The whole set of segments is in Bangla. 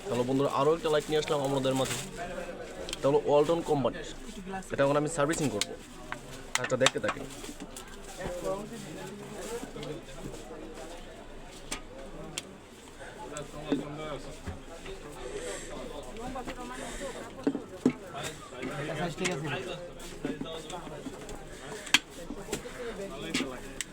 হ্যালো বন্ধুরা, আরও একটা লাইট নিয়ে আসলাম আমাদের মাঝে। এটা হলো ওয়ালটন কোম্পানির। এটা এখন আমি সার্ভিসিং করবো, একটা দেখতে থাকি।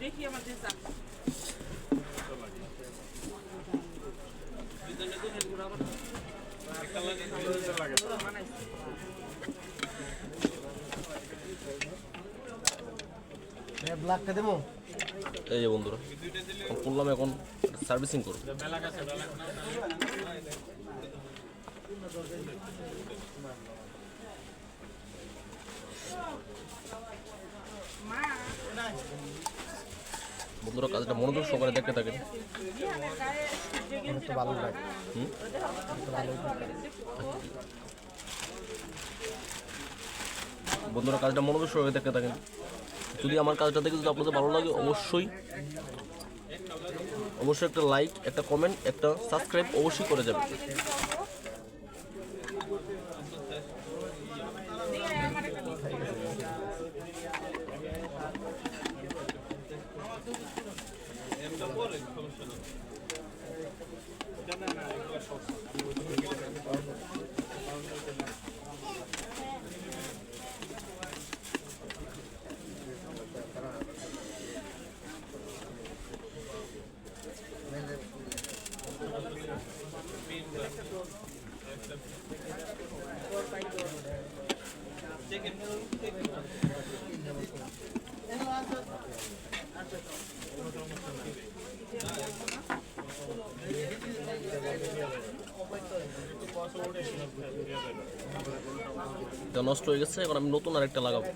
দেখি আমাদের ব্ল্যাকটা দেবো। এই যে বন্ধুরা বললাম এখন সার্ভিসিং করবো। বন্ধুরা কাজটা মনোযোগ সহকারে দেখতে থাকেন। ভালো লাগে। বন্ধুরা কাজটা মনোযোগ সহকারে দেখতে থাকেন। যদি আমার কাজটা দেখে যদি আপনাদের ভালো লাগে অবশ্যই একটা লাইক, একটা কমেন্ট, একটা সাবস্ক্রাইব অবশ্যই করে যাবেন। এটা নষ্ট হয়ে গেছে, এখন আমি নতুন আরেকটা লাগাবো।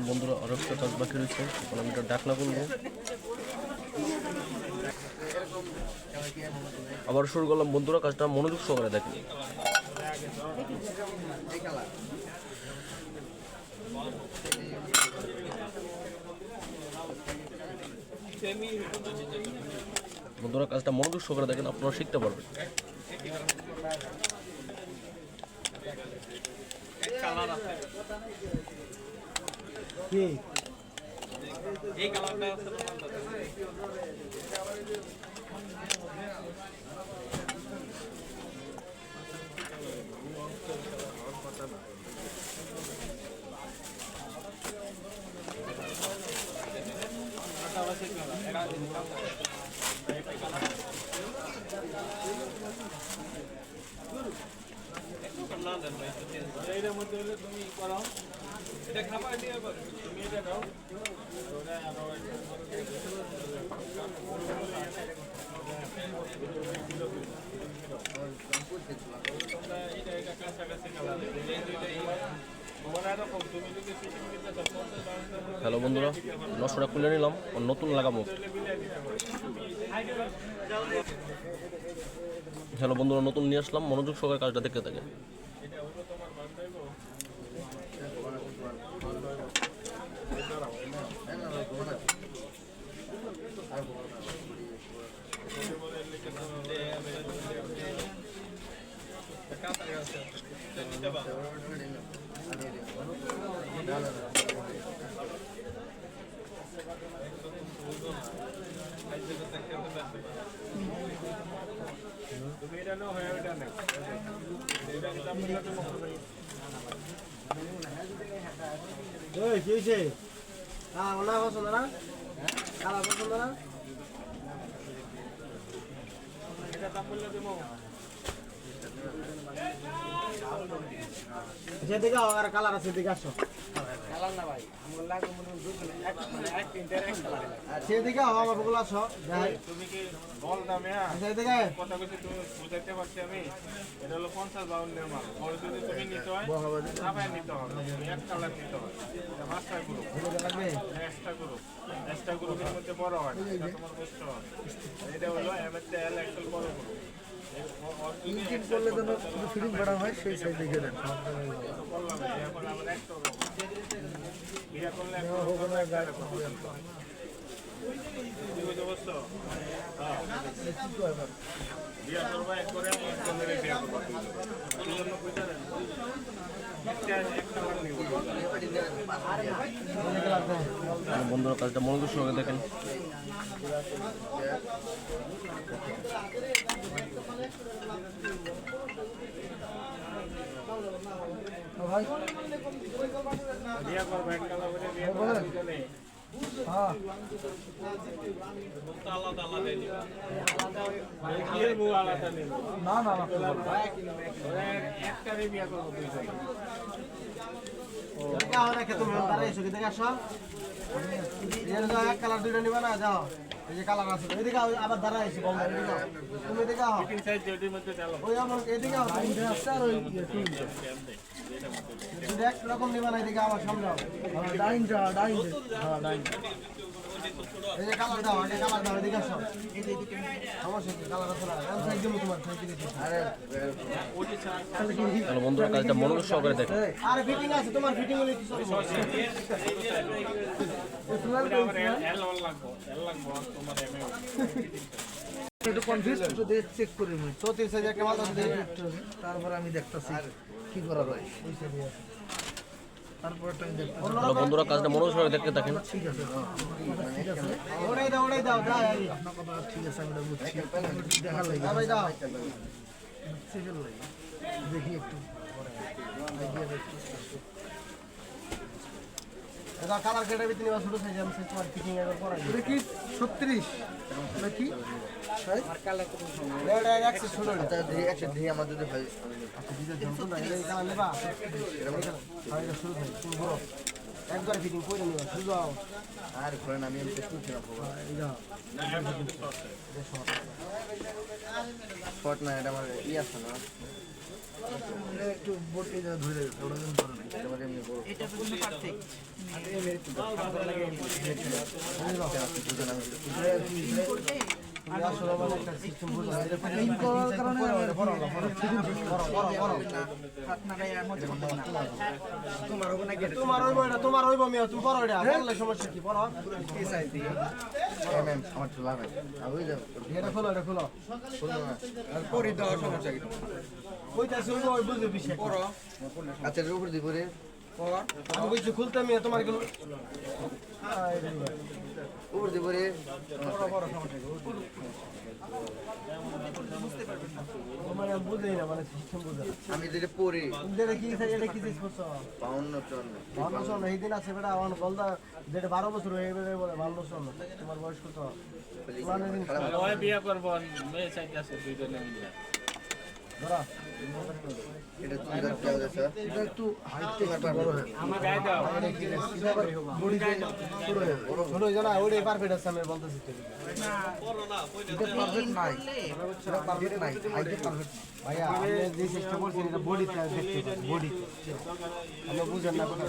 বন্ধুরা আরো একটা কাজ বাকি রয়েছে, এখন আমি এটা ডাকনা করবো। আবার শুরু করলাম বন্ধুরা, কাজটা মনোযোগ সহকারে দেখেন। বন্ধুরা কাজটা মনোযোগ সহকারে দেখেন, আপনারা শিখতে পারবেন। এই কালারটা এটার মধ্যে হলে তুমি করো, এটা খাবার দিয়ে তুমি এটা দাও। হ্যালো বন্ধুরা, নশোটা খুলে নিলাম, নতুন লাগাবো। হ্যালো বন্ধুরা, নতুন নিয়ে আসলাম, মনোযোগ সহকারে কাজটা দেখতে থাকে। তুমি এটা নাও, হ্যাঁ এটা নাও, এটা দাম বললে তো ওই কি হইছে? ওনা পছন্দ না? কালা পছন্দ না? এটা দাম বললে দেবো। সেদিকে আর কালার আছে, দিকে আসো। কালার না ভাই আমার লাগে মনে হয় দুজনে এক মানে এক তিনটার এক কালার আচ্ছা এদিকে আমার বগুলো আসো যাই তুমি কি বল দামে আচ্ছা এদিকে কথা কইছি তুমি বুঝাইতে পারছি আমি এটা হলো 50-52 মাল পরে যদি তুমি নিতে হয় তারপরে নিতে হবে এক কালার নিতে হবে এটা মাস্টার গ্রুপ লাগবে এক্সট্রা গ্রুপের মধ্যে বড় হয় এটা তোমার কষ্ট হবে এটা হলো এমএসএল এক্সেল বড় গ্রুপ ইনকিট করলে যেন ফিটিং করা হয় সেই সাইজ দেখে দেন বললাম এখন আমার একটা বিয়া করলে বিয়া করবা এক করে বিয়া করবা এই জন্য কইতা দেন এক কালার নিব বন্ধুরা কাজটা মনোযোগ সহকারে দেখেন। ভাই বিয়া করবা এক কালার করে বিয়া করবা দুজনে হ্যাঁ আলাদা আলাদা নিবা এর বউ আলাদা নিবা না না না একটারে বিয়া করবো দুইজন এদিকে আও না তুমি দাঁড়াই এসো এদিকে আসো এর যাও এক কালার দুইটা নিবা না যাও এই যে কালার আছে এদিকে আও, আবার দাঁড়াই এসো বল এদিকে আও। তুমি এদিকে আও তিন সাইজ যেটির মধ্যে চালো ওই আমার এদিকে আও তিনটে আছে আর ওই যদি এক রকম নিবা না এদিকে আমার সামনে আও। ডাইনটা হ্যাঁ ডাইনটা এই যে কালার দাও আগে কালার দাও এদিকে আসো সমস্যা কি কালার আছে না আমি সাইজ দেবো তোমার সাইজ দিতে আরে তাহলে বন্ধুরা কাজটা মনোযোগ সহকারে দেখেন। আরে ফিটিং আছে তোমার ফিটিং হলে কিছু হবে এল লাগবো তোমার এমএ একটু কনফিউজ একটু চেক করে নিই 34 সাইজ একটা মাল আছে তারপর আমি দেখতাছি কি করা যায় তারপরটা আমি দেখতাছি তাহলে বন্ধুরা কাজটা মনোযোগ সহকারে দেখতে থাকেন। ঠিক আছে ঠিক আছে ওড়াই দাও যাই আপনার কথা ঠিক আছে আমি এটা বুঝছি দেখা লাগে ভাই দাও সিভিল লাগে দেখি একটু আইডিয়া দেখি এটা কালার কেটে ভিতরে নিবা ছোট সাইজ আমি তোমার ফিটিং এর পর এটা কি 36 এটা কি এটা অ্যাক্সেস ছোট এটা দিয়ে আমার যদি হয় আচ্ছা দিতে জমতো না এই কালার নেবা এটা শুরু হয় তুমি বড় একবার ফিটিং করে নিবা শুরু দাও আর ঘরে আমি চেষ্টা করছিলাম এই দাও শর্ট না এটা আমার ই আছে না একটু বোর্ড এই জায়গা ধরে ওটা কিন্তু ধরে না এটা মানে এমনি বড় এটা পুরো পারফেক্ট তুমি আসলে মানে একটা সিস্টেম বুঝো এটা এই করার কারণে তোমার হইব মিয়া তুমি পড়ো এটা বললে সমস্যা কি পড়ো আমার তো লাগে আর ওই যে এটা খোলো শুনো না আর পরি দেওয়ার সমস্যা কি কইতা শুনবো ওই বুঝবে বিষয় পড়ো আচ্ছা এর উপর দিব রে পড় আমি কইছি খুলতে মিয়া তোমার গেল উপর দিব রে তোমার আমি বুঝেই না মানে সিস্টেম বুঝে না আমি যেটা পড়ি এটা কি জিনিস করছো 52 ভালো বছর না এইদিন আছে বেটা আমার বলদা যেটা 12 বছর হয়ে গেলে বলে ভালো বছর না তোমার বয়স কত মানে দিন ওই বিয়া করবো মেয়ে চাইতে আছে দুইজনে মিলে ধরা এটা তুমি কেউ আছে এটা একটু হাইট বড় হয় আমার গায়ে দাও বডি ছোট হয় হলো জানা ওইটাই পারফেক্ট আছে আমি বলতেছি এটা পারফেক্ট নাই এটা পারফেক্ট নাই হাইটে পারফেক্ট ভাইয়া আপনি যে সিস্টেম বলছেন এটা বডিতে দেখতে বডি আমরা বুঝেন না কথা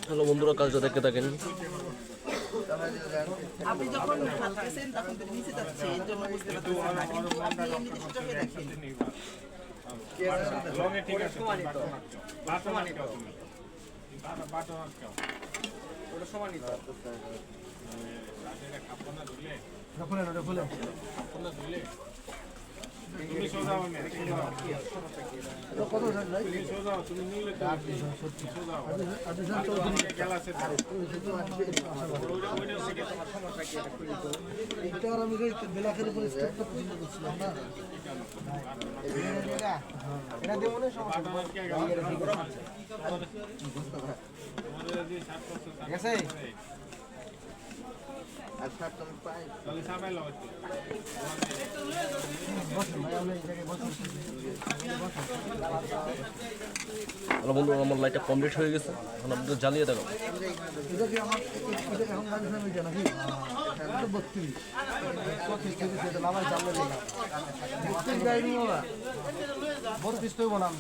তাহলে বন্ধুরা কাজটা দেখতে থাকেন। আপনি যখন ঢালতেছেন তখন তো নিচে যাচ্ছে এর জন্য বুঝতে পারছেন না কিন্তু আপনি এমনিতে চোখে দেখেন লঙে ঠিক আছে বাটো মানিকাও তুমি বাটো মানিকাও ওটা সমানই তো রাতের খাবো না ধুলে খুলে ওটা খুলে খাবো না ধুলে তুমি সোজাও না এটা কত যায় ভাই তুমি সোজাও তুমি নিলে তো সোজাও গ্লাসে এইটা আর আমি বেলাকের উপর স্টেপটা পছন্দ করছিলাম না এটা দেবো না সমস্যা ঠিক আছে আর স্যার তুমি পাই তাহলে সাবাই লাগাই বসুন ভাই আপনি এই জায়গায় বসুন হ্যালো বন্ধু, আমার লাইটটা কমপ্লিট হয়ে গেছে, এখন আপনাদের জ্বালিয়ে দেখাবো। এটা কি আমার এটা এখন গাড়ি সামনে এটা নাকি এটা 32 এটা নামাই সামনে দিলাম 32 গাড়ি নিও না 32 তো বানাম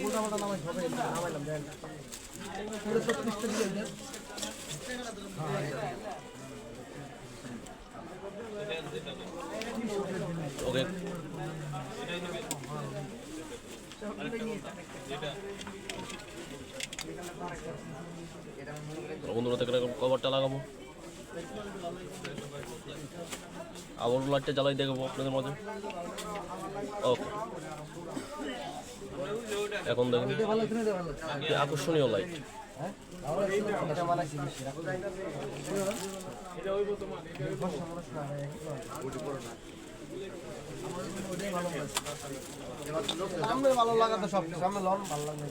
উল্টা পাল্টা নামাই হবে নামাইলাম দেন পুরো 36 টা দিয়ে দেন ওকে, বন্ধুরা থেকে কভারটা লাগাবো, আবার লাইটটা জ্বালাই দেখাবো আপনাদের মাঝে। ওকে, এখন দেখুন এটা ভালো কিনে দেওয়া ভালো কি আকর্ষণীয় লাইট। এটা বানাইছি বেশি সামনে ভালো লাগাতে সব সামনে লন ভালো লাগবে